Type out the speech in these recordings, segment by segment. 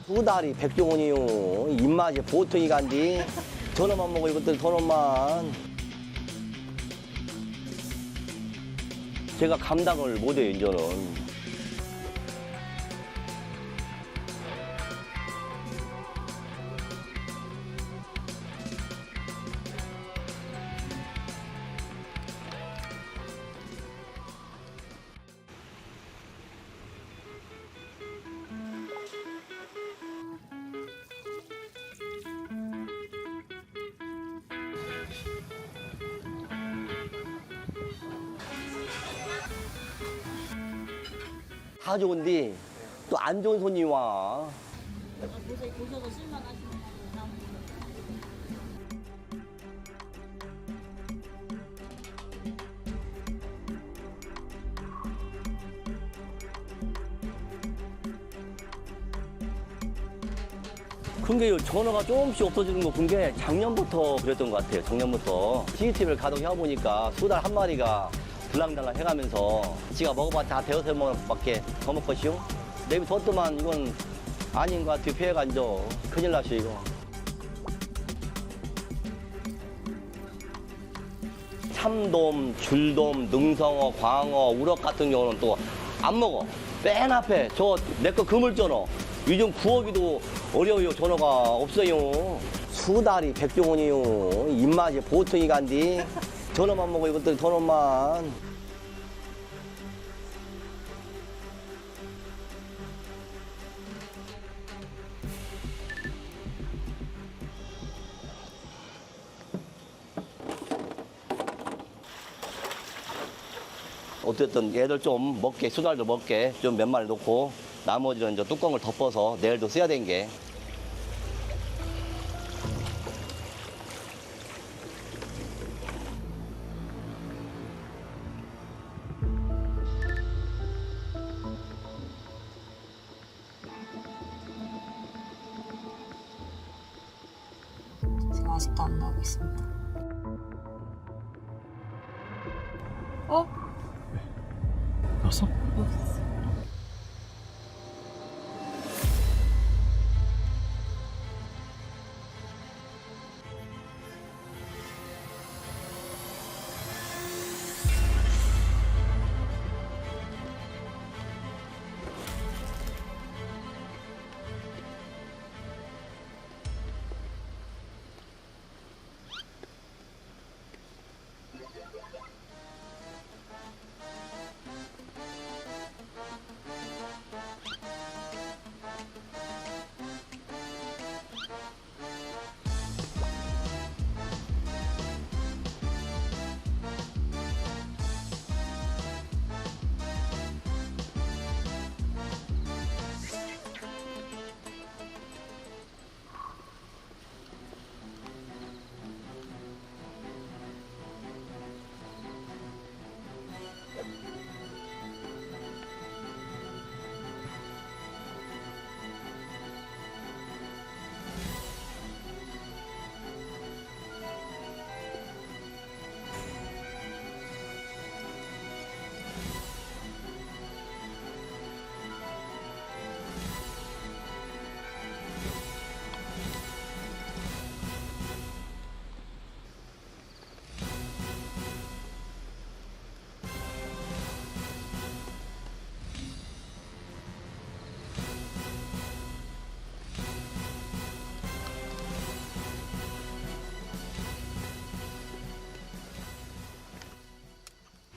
수달이 백종원이요. 입맛이 보통이 간디. 저놈만 먹어 이것들 저놈만. 제가 감당을 못해요 이제는. 다 좋은데 또 안 좋은 손님이 와. 보셔도 쓸만하시는 나무. 근데 전화가 조금씩 없어지는 거 본 게 작년부터 그랬던 것 같아요. 작년부터 CCTV를 가동해보니까 수달 한 마리가 들랑달랑 해가면서 지가 먹어봤자 다 대여섯 번밖에 더 먹것이요. 내비 뒀더만 이건 아닌 것 같아요. 피해가 앉아. 큰일 났어 이거. 참돔, 줄돔, 능성어, 광어, 우럭 같은 경우는 또 안 먹어. 맨 앞에 저 내 거 그물전어. 요즘 구하기도 어려워요. 전어가 없어요. 수달이 백종원이요. 입맛이 보통이 간디. 전어만 먹어 이것들 전어만. 어쨌든 얘들 좀 먹게, 수달도 먹게 좀 몇 마리 놓고 나머지는 이제 뚜껑을 덮어서 내일도 써야 되는 게. 지금 아직도 안 나오고 있습니다. 어? 나왔어?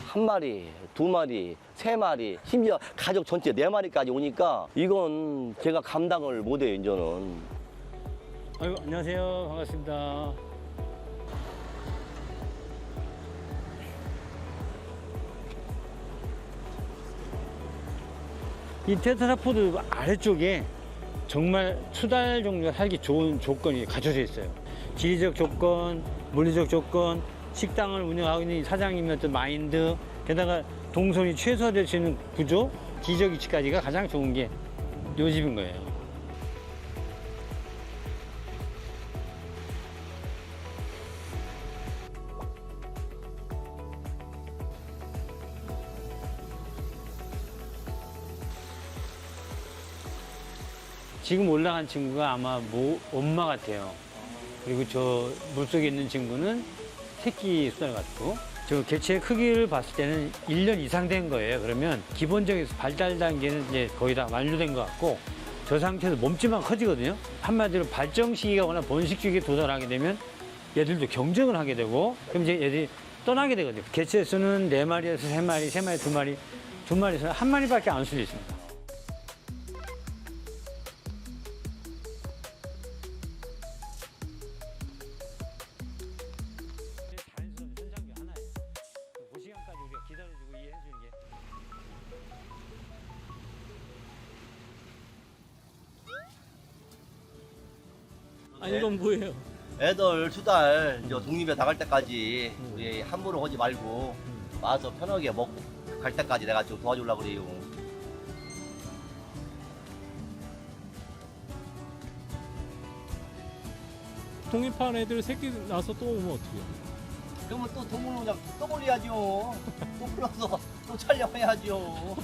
한 마리, 두 마리, 세 마리, 심지어 가족 전체 네 마리까지 오니까 이건 제가 감당을 못해요, 이제는. 아이고, 안녕하세요. 반갑습니다. 이 테트라포드 아래쪽에 정말 수달 종류가 살기 좋은 조건이 갖춰져 있어요. 지리적 조건, 물리적 조건, 식당을 운영하고 있는 사장님의 어떤 마인드, 게다가 동선이 최소화될 수 있는 구조, 지적 위치까지가 가장 좋은 게 요 집인 거예요. 지금 올라간 친구가 아마 엄마 같아요. 그리고 저 물속에 있는 친구는 새끼 수달 같고, 저 개체의 크기를 봤을 때는 1년 이상 된 거예요. 그러면 기본적인 발달 단계는 이제 거의 다 완료된 것 같고, 저 상태에서 몸집만 커지거든요. 한마디로 발정 시기가 오나 번식 시기에 도달하게 되면 얘들도 경쟁을 하게 되고, 그럼 이제 얘들이 떠나게 되거든요. 개체 수는 4마리에서 3마리, 3마리, 2마리, 2마리에서 1마리밖에 안 수도 있습니다. 자연스러운 현상 중 하나예요. 그 시간까지 우리가 기다려주고 이해해주는 게. 아니 이건 뭐예요? 애들 수달 이제 독립에 나갈 때까지 우리 함부로 하지 말고 와서 편하게 먹고 갈 때까지 내가 좀 도와주려고 그래요. 독립한 애들 새끼 나서 또 오면 어떡해요? 그러면 또 동물농장 또 몰려야죠. 또 불러서 또 촬영해야죠.